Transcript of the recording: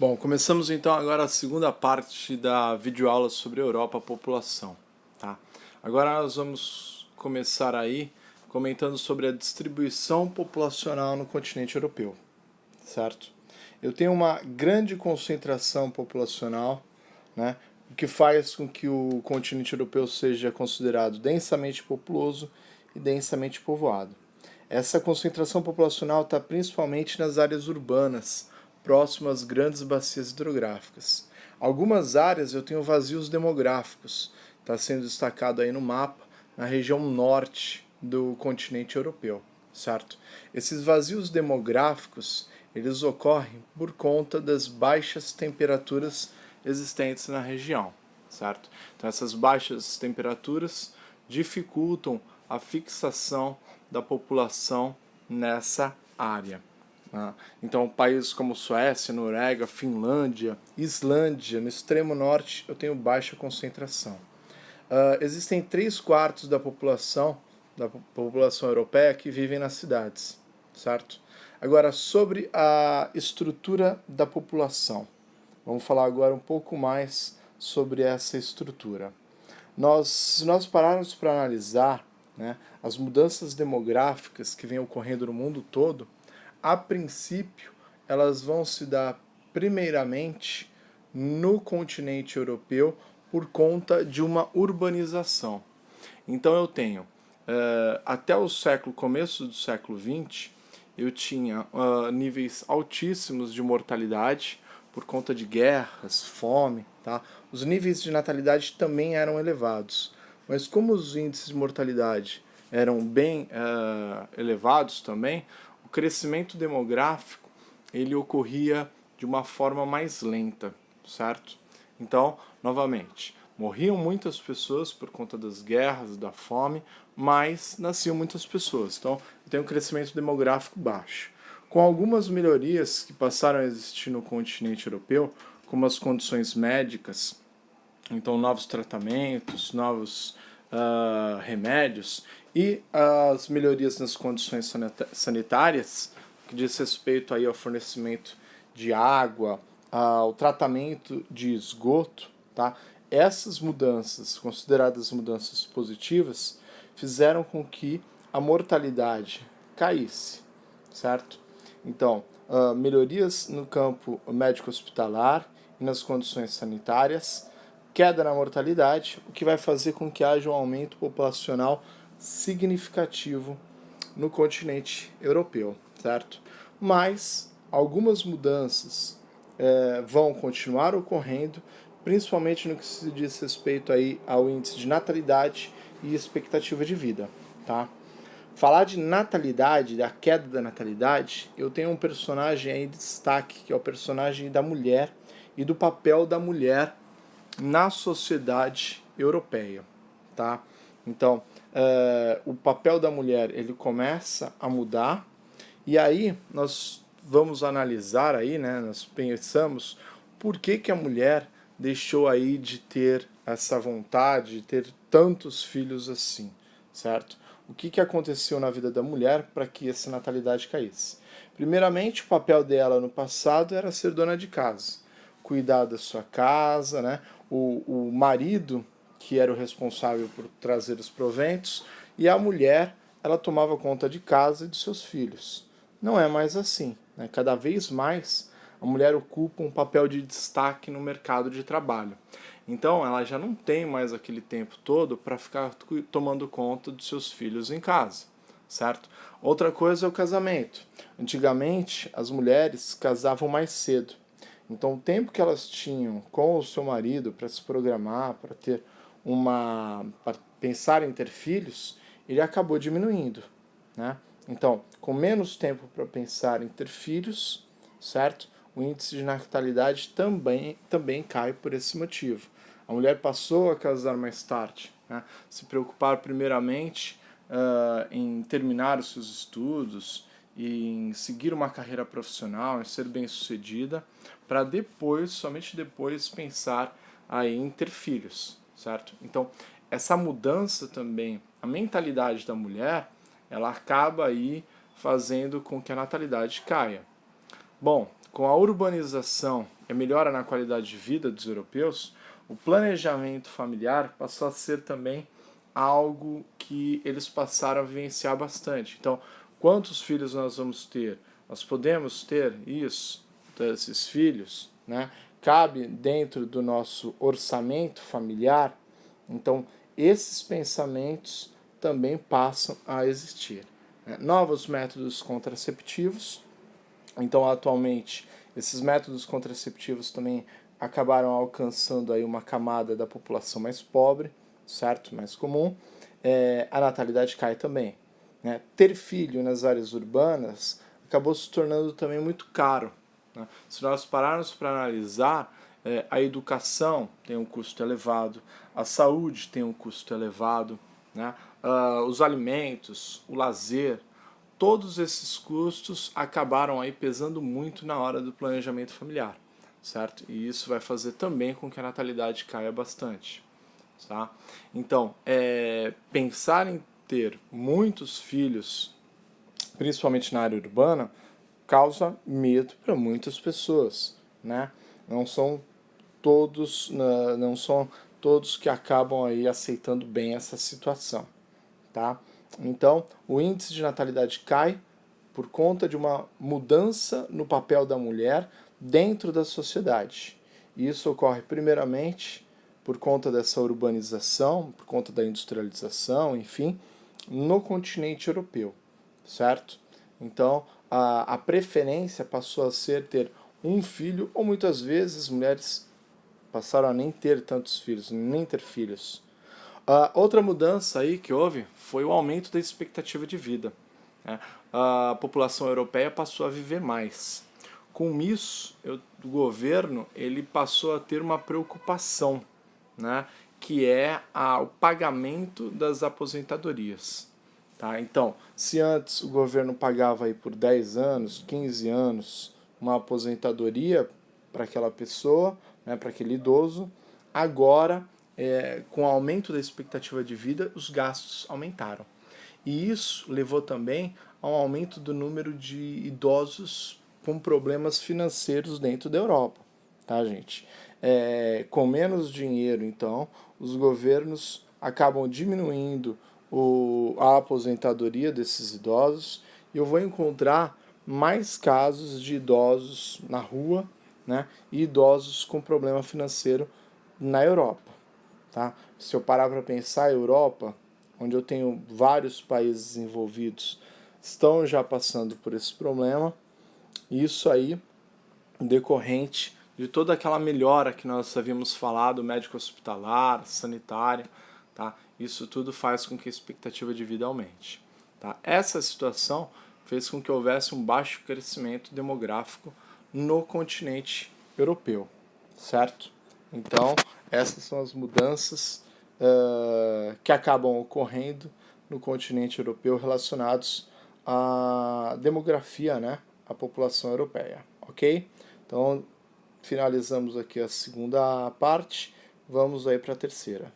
Bom, começamos então agora a segunda parte da videoaula sobre a Europa, a população, tá? Agora nós vamos começar aí comentando sobre a distribuição populacional no continente europeu, certo? Eu tenho uma grande concentração populacional, né, o que faz com que o continente europeu seja considerado densamente populoso e densamente povoado. Essa concentração populacional está principalmente nas áreas urbanas, próximo às grandes bacias hidrográficas. Algumas áreas eu tenho vazios demográficos, está sendo destacado aí no mapa, na região norte do continente europeu, certo? Esses vazios demográficos, eles ocorrem por conta das baixas temperaturas existentes na região, certo? Então essas baixas temperaturas dificultam a fixação da população nessa área. Então, países como Suécia, Noruega, Finlândia, Islândia, no extremo norte, eu tenho baixa concentração. Existem 3/4 da população europeia que vivem nas cidades, certo? Agora, sobre a estrutura da população. Vamos falar agora um pouco mais sobre essa estrutura. Se nós pararmos para analisar, né, as mudanças demográficas que vêm ocorrendo no mundo todo, a princípio, elas vão se dar primeiramente no continente europeu por conta de uma urbanização. Então eu tenho, até o começo do século XX, eu tinha níveis altíssimos de mortalidade por conta de guerras, fome, tá? Os níveis de natalidade também eram elevados, mas como os índices de mortalidade eram bem elevados também, o crescimento demográfico ele ocorria de uma forma mais lenta, certo? Então, novamente, morriam muitas pessoas por conta das guerras, da fome, mas nasciam muitas pessoas. Então, tem um crescimento demográfico baixo. Com algumas melhorias que passaram a existir no continente europeu, como as condições médicas, então novos tratamentos, novos remédios e as melhorias nas condições sanitárias, que diz respeito aí ao fornecimento de água, ao tratamento de esgoto, tá? Essas mudanças, consideradas mudanças positivas, fizeram com que a mortalidade caísse, certo? Então, melhorias no campo médico-hospitalar e nas condições sanitárias, queda na mortalidade, o que vai fazer com que haja um aumento populacional significativo no continente europeu, certo? Mas algumas mudanças vão continuar ocorrendo, principalmente no que se diz respeito aí ao índice de natalidade e expectativa de vida, tá? Falar de natalidade, da queda da natalidade, eu tenho um personagem aí de destaque, que é o personagem da mulher e do papel da mulher na sociedade europeia, tá? Então, o papel da mulher ele começa a mudar e aí nós vamos analisar aí, né? Nós pensamos por que a mulher deixou aí de ter essa vontade de ter tantos filhos assim, certo? O que aconteceu na vida da mulher para que essa natalidade caísse? Primeiramente, o papel dela no passado era ser dona de casa, cuidar da sua casa, né? O marido que era o responsável por trazer os proventos e a mulher ela tomava conta de casa e de seus filhos. Não é mais assim, né? Cada vez mais a mulher ocupa um papel de destaque no mercado de trabalho. Então ela já não tem mais aquele tempo todo para ficar tomando conta dos seus filhos em casa, certo? Outra coisa é o casamento. Antigamente as mulheres casavam mais cedo. Então o tempo que elas tinham com o seu marido para se programar, para ter para pensar em ter filhos, ele acabou diminuindo, né? Então, com menos tempo para pensar em ter filhos, certo? O índice de natalidade também cai por esse motivo. A mulher passou a casar mais tarde, né? Se preocupar primeiramente em terminar os seus estudos, em seguir uma carreira profissional, em ser bem-sucedida, para depois, somente depois, pensar aí em ter filhos, certo? Então, essa mudança também, a mentalidade da mulher, ela acaba aí fazendo com que a natalidade caia. Bom, com a urbanização a melhora na qualidade de vida dos europeus, o planejamento familiar passou a ser também algo que eles passaram a vivenciar bastante. Então, quantos filhos nós vamos ter? Nós podemos ter isso, esses filhos, né? Cabe dentro do nosso orçamento familiar. Então, esses pensamentos também passam a existir. Novos métodos contraceptivos. Então, atualmente, esses métodos contraceptivos também acabaram alcançando aí uma camada da população mais pobre, certo? Mais comum. A natalidade cai também. Né? Ter filho nas áreas urbanas acabou se tornando também muito caro. Né? Se nós pararmos para analisar, a educação tem um custo elevado, a saúde tem um custo elevado, né? Os alimentos, o lazer, todos esses custos acabaram aí pesando muito na hora do planejamento familiar, certo? E isso vai fazer também com que a natalidade caia bastante, tá? Então, pensar em ter muitos filhos, principalmente na área urbana, causa medo para muitas pessoas, né? Não são todos que acabam aí aceitando bem essa situação, tá? Então, o índice de natalidade cai por conta de uma mudança no papel da mulher dentro da sociedade. E isso ocorre primeiramente por conta dessa urbanização, por conta da industrialização, enfim, no continente europeu, certo? Então, a preferência passou a ser ter um filho, ou muitas vezes mulheres passaram a nem ter tantos filhos, nem ter filhos. Outra mudança aí que houve foi o aumento da expectativa de vida. Né? A população europeia passou a viver mais. Com isso, o governo ele passou a ter uma preocupação, né? Que é o pagamento das aposentadorias. Tá? Então, se antes o governo pagava aí por 10 anos, 15 anos, uma aposentadoria para aquela pessoa, né, para aquele idoso, agora, com o aumento da expectativa de vida, os gastos aumentaram. E isso levou também a um aumento do número de idosos com problemas financeiros dentro da Europa, tá, gente? Com menos dinheiro, então, os governos acabam diminuindo a aposentadoria desses idosos, e eu vou encontrar mais casos de idosos na rua, né, e idosos com problema financeiro na Europa. Tá? Se eu parar para pensar, a Europa, onde eu tenho vários países envolvidos, estão já passando por esse problema, e isso aí decorrente de toda aquela melhora que nós havíamos falado, médico hospitalar, sanitária, tá? Isso tudo faz com que a expectativa de vida aumente. Tá? Essa situação fez com que houvesse um baixo crescimento demográfico no continente europeu, certo? Então, essas são as mudanças que acabam ocorrendo no continente europeu relacionados à demografia, né? À população europeia, ok? Então, finalizamos aqui a segunda parte, vamos aí para a terceira.